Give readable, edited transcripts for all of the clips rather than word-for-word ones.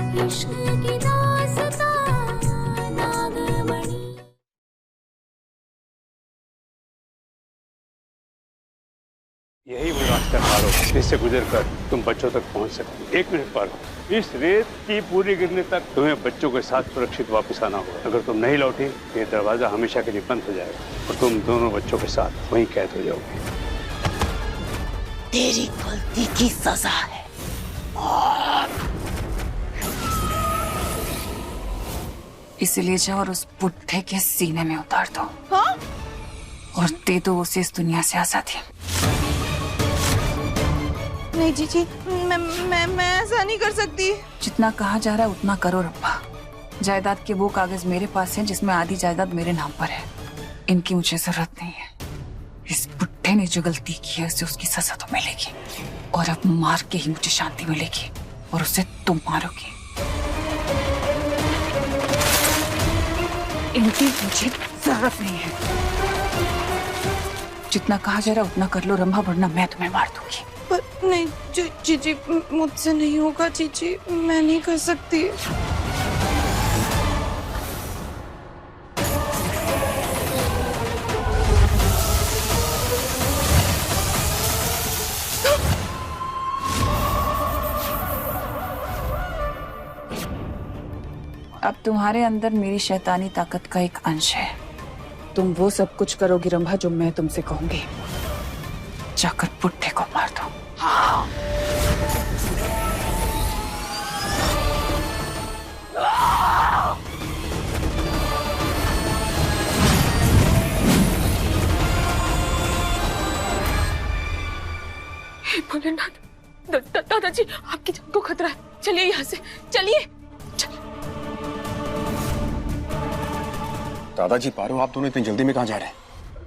इश्क की दास्तां नागमणि। यही वो रास्ता पारो जिससे गुजरकर तुम बच्चों तक पहुंच सकते। एक मिनट पारो, इस रेत की पूरी गिरने तक तुम्हें बच्चों के साथ सुरक्षित वापस आना होगा। अगर तुम नहीं लौटे ये दरवाजा हमेशा के लिए बंद हो जाएगा और तुम दोनों बच्चों के साथ वहीं कैद हो जाओगे। तेरी गलती की सजा है। इसीलिए जाओ और उस बुड्ढे के सीने में उतार दो। हाँ? और दे दो उसे इस दुनिया से आजादी। नहीं जीजी, मैं ऐसा नहीं कर सकती। जितना कहा जा रहा है उतना करो रब्बा। जायदाद के वो कागज मेरे पास हैं जिसमें आधी जायदाद मेरे नाम पर है। इनकी मुझे जरूरत नहीं है। इस बुड्ढे ने जो गलती की है उसे उसकी सजा तो मिलेगी, और अब मार के ही मुझे शांति मिलेगी, और उसे तुम मारोगी। इनकी मुझे जरूरत नहीं है। जितना कहा जा रहा है उतना कर लो रंभा, वरना मैं तुम्हें मार दूंगी। पर नहीं जीजी, मुझसे नहीं होगा जीजी, मैं नहीं कर सकती। अब तुम्हारे अंदर मेरी शैतानी ताकत का एक अंश है। तुम वो सब कुछ करोगी रंभा जो मैं तुमसे कहूंगी। जाकर बुड्ढे को मार दो। हाँ। हे भोलेनाथ, दादाजी आपकी जान को खतरा है। चलिए यहाँ से, चलिए। दादाजी पारो, आप दोनों इतनी जल्दी में कहाँ जा रहे हैं?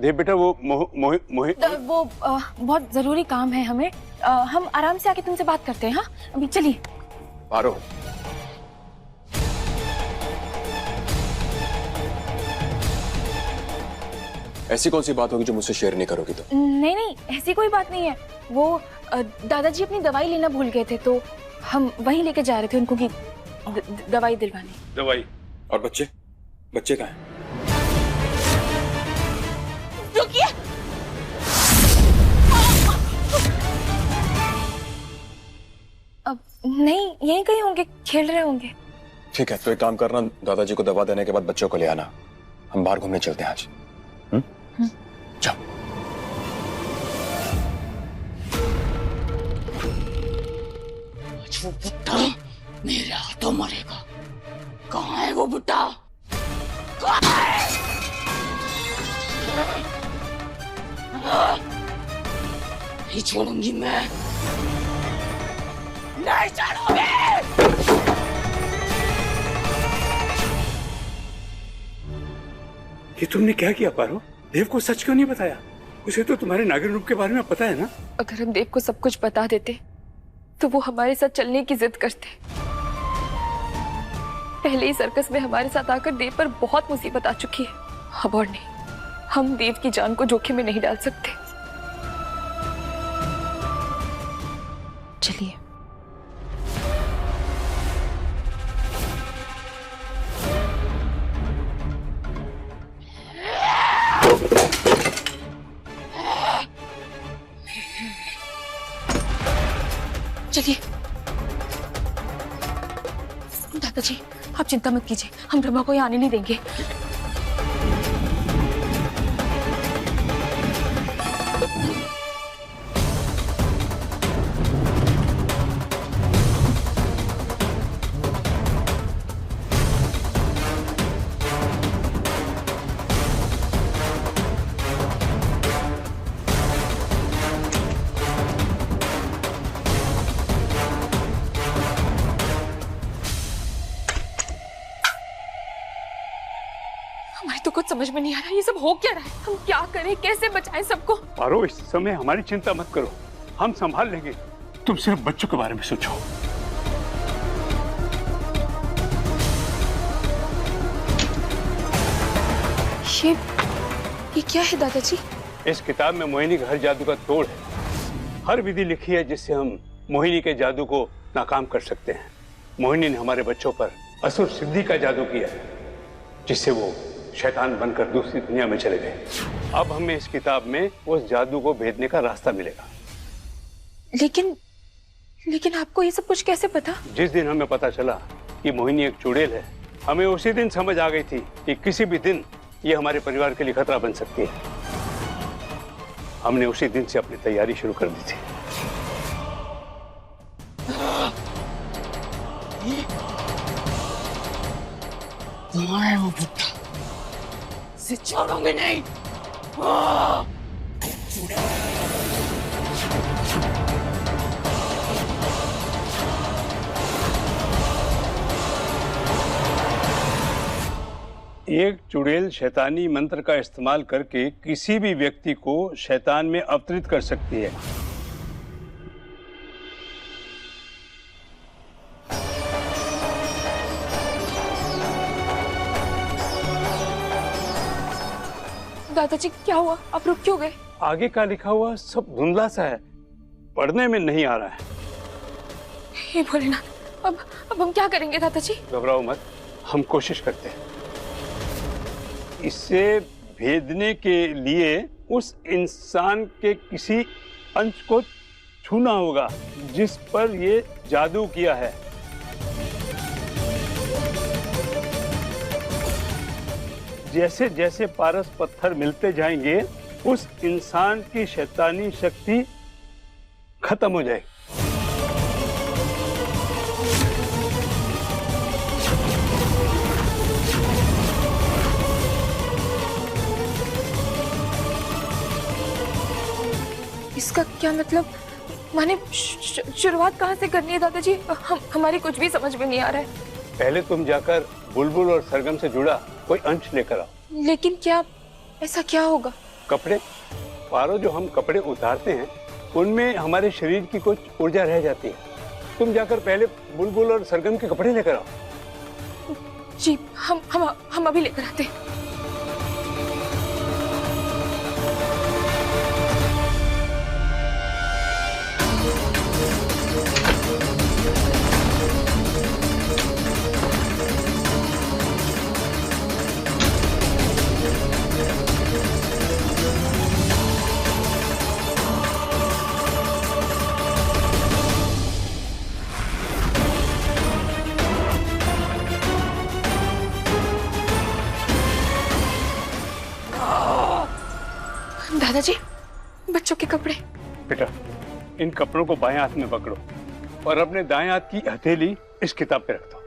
देव बेटा, वो वो बहुत जरूरी काम है हमें। हम आराम से आके तुमसे बात करते हैं। हाँ, अभी चलिए। पारो, ऐसी कौन सी बात होगी जो मुझसे शेयर नहीं करोगी? तो नहीं, ऐसी कोई बात नहीं है। वो दादाजी अपनी दवाई लेना भूल गए थे, तो हम वहीं लेके जा रहे थे उनको की दवाई दिलवाने। दवाई? और बच्चे कहाँ हैं? रुकिए। अब नहीं, यहीं कहीं होंगे, खेल रहे होंगे। ठीक है, तो एक काम करना, दादाजी को दवा देने के बाद बच्चों को ले आना। हम बाहर घूमने चलते हैं आज। जाओ। वो बुड्ढा मेरे हाथों मरेगा। कहाँ है वो बुड्ढा? कहाँ है? नहीं छोड़ूंगी मैं, नहीं छोड़ूंगी। ये तुमने क्या किया पारो? देव को सच क्यों नहीं बताया? उसे तो तुम्हारे नागिन रूप के बारे में पता है ना? अगर हम देव को सब कुछ बता देते तो वो हमारे साथ चलने की जिद करते। पहले ही सर्कस में हमारे साथ आकर देव पर बहुत मुसीबत आ चुकी है। अब और नहीं, हम देव की जान को जोखिम में नहीं डाल सकते। चलिए। चलिए। दादाजी, आप चिंता मत कीजिए, हम ब्रह्मा को यहाँ आने नहीं देंगे। हमारी तो कुछ समझ में नहीं आ रहा, ये सब हो क्या रहा है? हम क्या करें, कैसे बचाएं सबको? पारो, इस समय हमारी चिंता मत करो, हम संभाल लेंगे। तुम सिर्फ बच्चों के बारे में सोचो। ये क्या है दादाजी? इस किताब में मोहिनी का हर जादू का तोड़ है। हर विधि लिखी है जिससे हम मोहिनी के जादू को नाकाम कर सकते हैं। मोहिनी ने हमारे बच्चों पर असुर सिद्धि का जादू किया है, जिससे वो शैतान बनकर दूसरी दुनिया में चले गए। अब हमें इस किताब में उस जादू को भेदने का रास्ता मिलेगा। लेकिन आपको ये सब कुछ कैसे पता? जिस दिन हमें पता चला कि मोहिनी एक चुड़ैल है, हमें उसी दिन समझ आ गई थी कि किसी भी दिन ये हमारे परिवार के लिए खतरा बन सकती है। हमने उसी दिन से अपनी तैयारी शुरू कर दी थी। तुम्हारे वो बुट्टा से छोड़ोगे नहीं। एक चुड़ैल शैतानी मंत्र का इस्तेमाल करके किसी भी व्यक्ति को शैतान में अवतरित कर सकती है। दादाजी क्या हुआ? आप रुक क्यों गए? आगे का लिखा हुआ सब धुंधला सा है, पढ़ने में नहीं आ रहा है। हे भोलेनाथ, अब हम क्या करेंगे दादाजी? घबराओ मत, हम कोशिश करते हैं। इसे भेदने के लिए उस इंसान के किसी अंश को छूना होगा जिस पर ये जादू किया है। जैसे जैसे पारस पत्थर मिलते जाएंगे, उस इंसान की शैतानी शक्ति खत्म हो जाएगी। इसका क्या मतलब? माने शुरुआत कहाँ से करनी है दादाजी? हमारी कुछ भी समझ में नहीं आ रहा है। पहले तुम जाकर बुलबुल और सरगम से जुड़ा कोई अंश लेकर आओ। लेकिन क्या ऐसा क्या होगा? कपड़े पारो, जो हम कपड़े उतारते हैं उनमें हमारे शरीर की कुछ ऊर्जा रह जाती है। तुम जाकर पहले बुलबुल और सरगम के कपड़े लेकर आओ। जी, हम अभी लेकर आते हैं। दादाजी, बच्चों के कपड़े। बेटा, इन कपड़ों को बाएं हाथ में पकड़ो और अपने दाएं हाथ की हथेली इस किताब पे रख दो।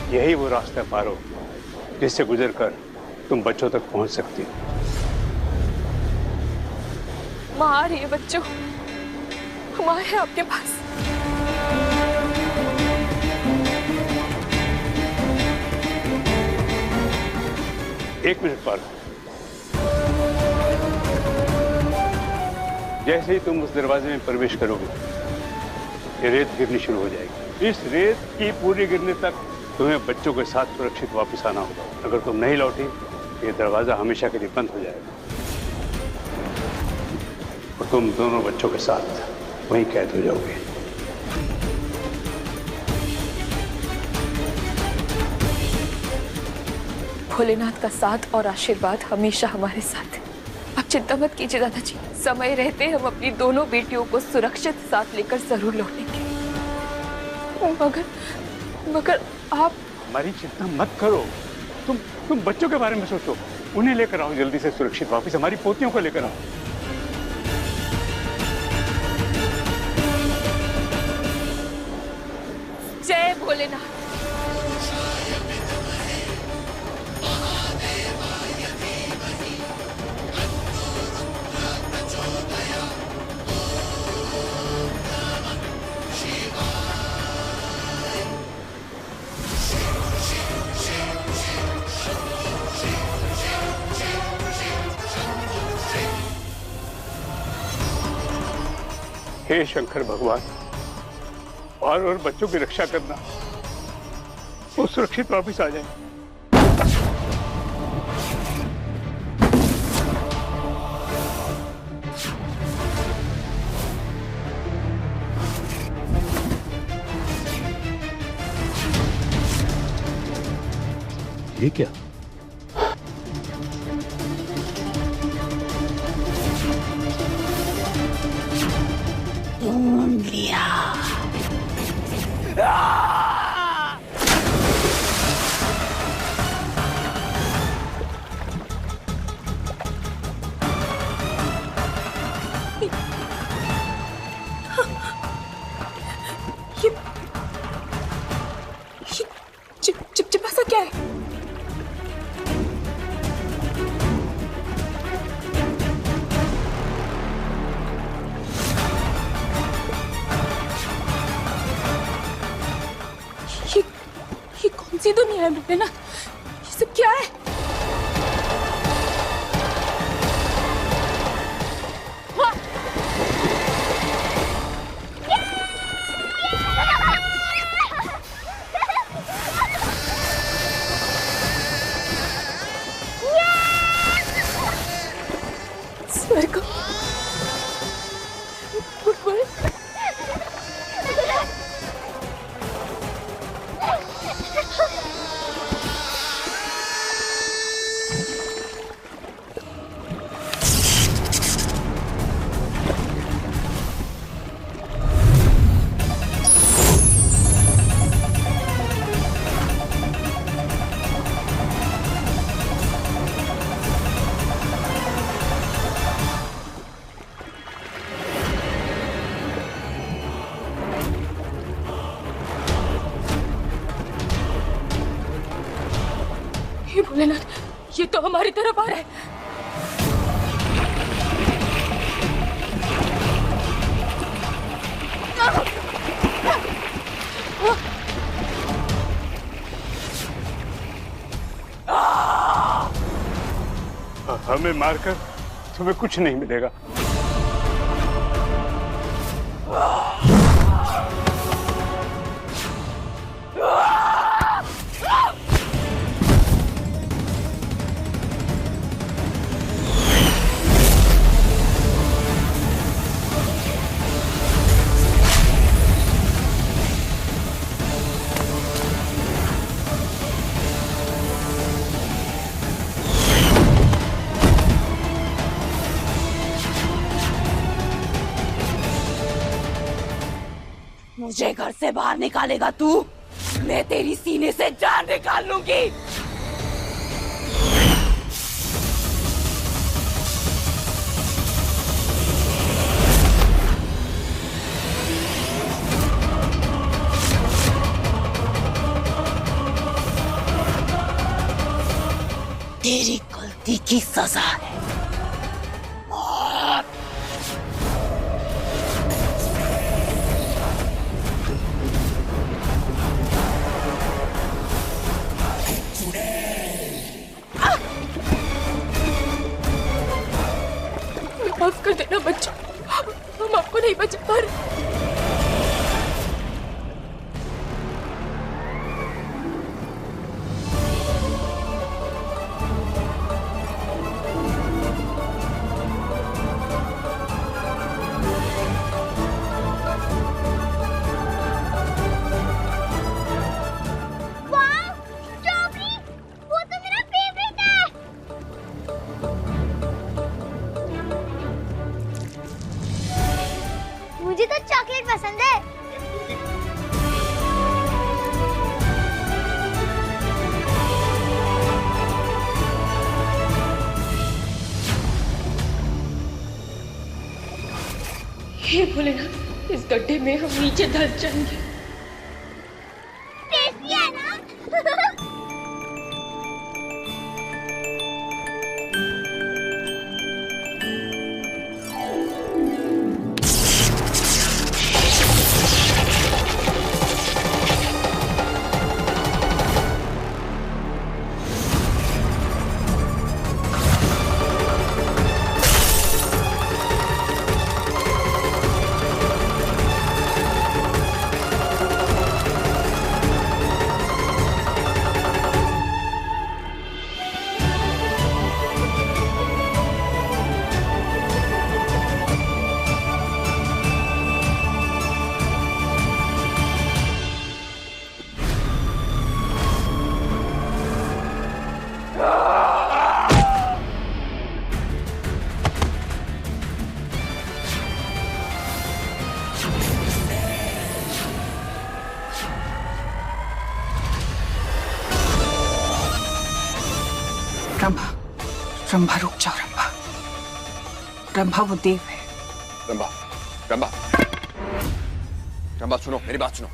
यही वो रास्ता पारो जिससे गुजरकर तुम बच्चों तक पहुंच सकती हो। माँ आ रही है बच्चों, हम आए हैं आपके पास। एक मिनट पारो, जैसे ही तुम उस दरवाजे में प्रवेश करोगे, ये रेत गिरनी शुरू हो जाएगी। इस रेत की पूरी गिरने तक तुम्हें बच्चों के साथ सुरक्षित वापस आना होगा। अगर तुम नहीं लौटी, ये दरवाजा हमेशा के लिए बंद हो जाएगा और तुम दोनों बच्चों के साथ वहीं कैद हो जाओगे। भोलेनाथ का साथ और आशीर्वाद हमेशा हमारे साथ है। आप चिंता मत कीजिए दादाजी, समय रहते हम अपनी दोनों बेटियों को सुरक्षित साथ लेकर जरूर लौटेंगे। मगर आप हमारी चिंता मत करो, तुम बच्चों के बारे में सोचो। उन्हें लेकर आओ जल्दी से सुरक्षित वापस, हमारी पोतियों को लेकर आओ। जय भोलेनाथ। हे शंकर भगवान, और बच्चों की रक्षा करना, वो सुरक्षित वापस आ जाए। ये क्या? ढूंढ लिया। चिपचिपा सा क्या है? ये कौन सी दुनिया है भोलेना? ये सब क्या है? स्वर्ग भोलेनाथ, ये तो हमारी तरफ आ रहा है। हमें मारकर तुम्हें कुछ नहीं मिलेगा। मुझे घर से बाहर निकालेगा तू, मैं तेरी सीने से जान निकाल लूंगी। तेरी गलती की सजा है मौत। माफ कर देना बच्चों, हम आपको नहीं बचा पा रहे। मुझे तो चॉकलेट पसंद है। हे भोलेनाथ, इस गड्ढे में हम नीचे धंस जाएंगे। टेस्टी है ना? रंभा रुक जाओ रंभा। रंभा वो देव है। रंभा, रंभा, रंभा सुनो, मेरी बात सुनो।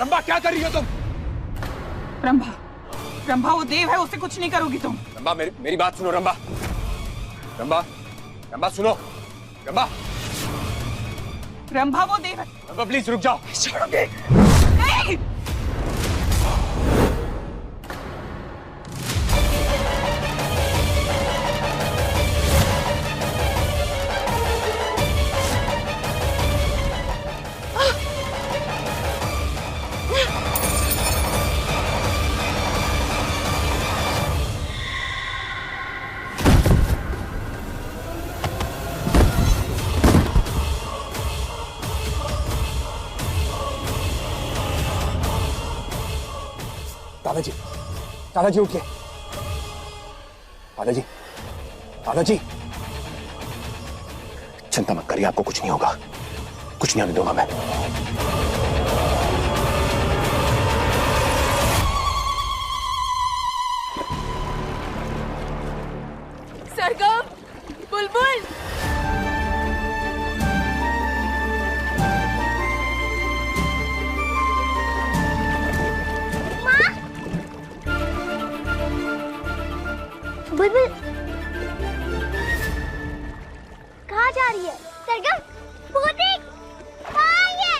रंभा क्या कर रही हो तुम? रंभा, रंभा वो देव है, उसे कुछ नहीं करोगी तुम। रंभा मेरी बात सुनो रंभा। रंभा, रंभा सुनो। रंभा, रंभा वो देव है। रंभा प्लीज रुक जाओ। छोड़ोगे नहीं। दादाजी, दादाजी उठिए। दादाजी, दादाजी, चिंता मत करिए, आपको कुछ नहीं होगा, कुछ नहीं होने दूंगा मैं। सरगम, बुलबुल, बुलबुल कहाँ जा रही है? सरगम, वो देख, वहाँ आई है।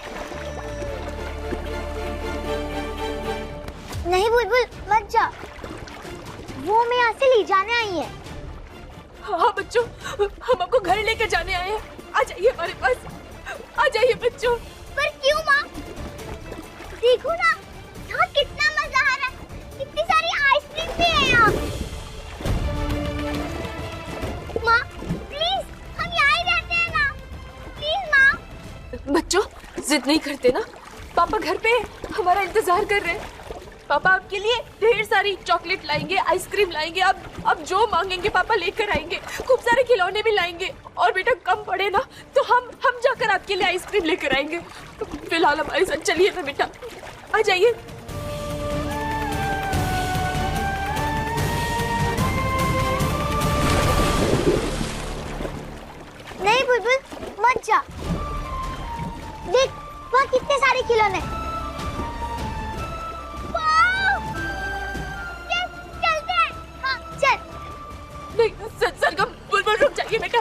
नहीं बुलबुल मत जा, वो हमें यहाँ से ले जाने आई है। हाँ बच्चों, हम आपको घर लेकर जाने आए हैं। आ जाइए हमारे पास, आ जाइए बच्चों। पर क्यों माँ? देखो ना, यहाँ कितना मजा आ रहा है, कितनी सारी आइसक्रीम भी है यहाँ। माँ प्लीज, हम यहाँ ही रहते हैं ना, प्लीज माँ। बच्चों जिद नहीं करते ना, पापा घर पे हमारा इंतजार कर रहे हैं। पापा आपके लिए ढेर सारी चॉकलेट लाएंगे, आइसक्रीम लाएंगे, अब जो मांगेंगे पापा लेकर आएंगे, खूब सारे खिलौने भी लाएंगे। और बेटा कम पड़े ना तो हम जाकर आपके लिए आइसक्रीम लेकर आएंगे। फिलहाल हमारे साथ चलिए ना बेटा, आ जाइए। नहीं बुलबुल मत जा, देख वहाँ कितने सारे खिलौने। चलते हैं। हाँ चल। नहीं सरगम, बुलबुल रुक जाइए बेटा।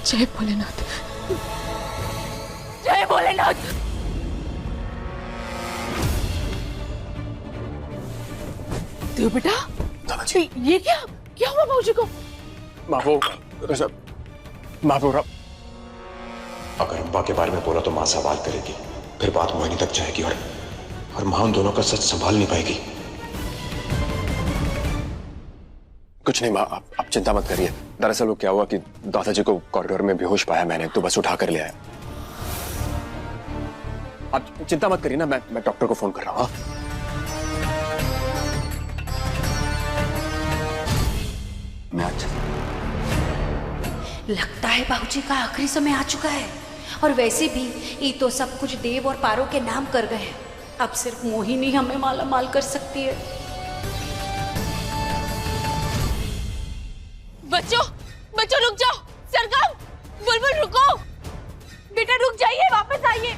जय भोलेनाथ, जय भोलेनाथ। देव बेटा, दादाजी, ये क्या हुआ बाबूजी को? माफो, माफो। अगर रंभा के बारे में बोला तो माँ सवाल करेगी, फिर बात मोहिनी तक जाएगी और माँ उन दोनों का सच संभाल नहीं पाएगी। कुछ नहीं माँ, आप चिंता मत करिए। दरअसल वो क्या हुआ कि दादाजी को कॉरिडोर में बेहोश पाया मैंने, तो बस उठा कर ले आया। आप चिंता मत करिए ना, मैं डॉक्टर को फोन कर रहा हूँ। मैं आज लगता है बाबूजी का आखिरी समय आ चुका है। और वैसे भी ये तो सब कुछ देव और पारो के नाम कर गए हैं। अब सिर्फ मोहिनी हमें माला माल कर सकती है। बच्चों रुक जाओ। सरगम, बुलबुल रुको, बेटा रुक जाइए, वापस आइए।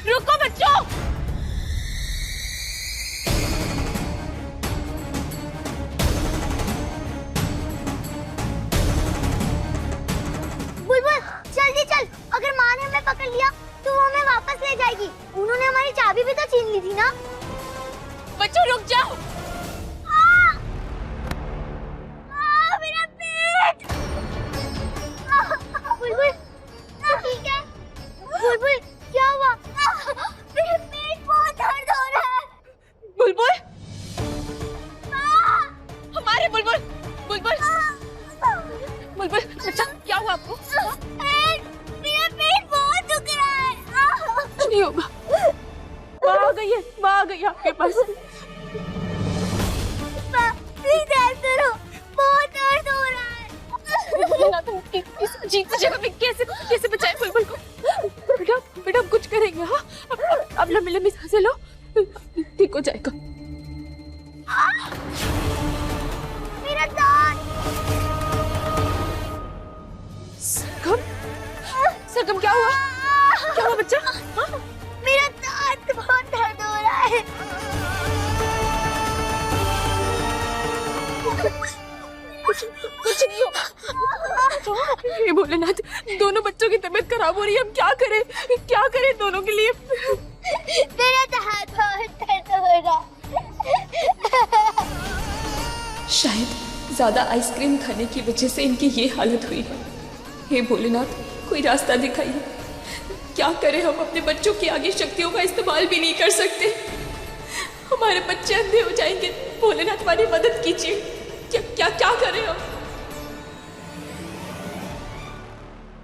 रुको बच्चों। बुलबुल जल्दी चल, अगर माँ ने हमें पकड़ लिया तो वो हमें वापस ले जाएगी। उन्होंने हमारी चाबी भी तो छीन ली थी ना। बच्चों रुक जाओ। मेरा पेट। बुलबुल ठीक है? बुलबुल क्या हुआ? मेरा पेट बहुत दर्द हो रहा है। बुलबुल, हमारे बुलबुल, बुलबुल अच्छा क्या हुआ आपको? मेरा पेट बहुत दुख रहा है। कुछ नहीं होगा, गई है, माँ आ गई आपके पास। प्लीज हेल्प करो, बहुत दर्द हो रहा है। तुम इस अजीब सी जगह में कैसे बचाए बुलबुल को? बेटा बेटा हम कुछ करेंगे। हाँ अब लंबी लंबी सांसें लो, ठीक हो जाएगा। मेरा दांत। सरगम क्या हुआ? क्या हुआ बच्चा? हाँ? मेरा दांत बहुत दर्द हो रहा है। कुछ नहीं होगा। हे भोलेनाथ, दोनों बच्चों की तबीयत खराब हो रही है, हम क्या करें दोनों के लिए? मेरा दांत बहुत दर्द हो रहा है। शायद ज्यादा आइसक्रीम खाने की वजह से इनकी ये हालत हुई है। हे भोलेनाथ, कोई रास्ता दिखाइए। क्या करें हम? अपने बच्चों की आगे शक्तियों का इस्तेमाल भी नहीं कर सकते। हमारे बच्चे अंधे हो जाएंगे। भोलेनाथ हमारी मदद कीजिए। क्या करें हम?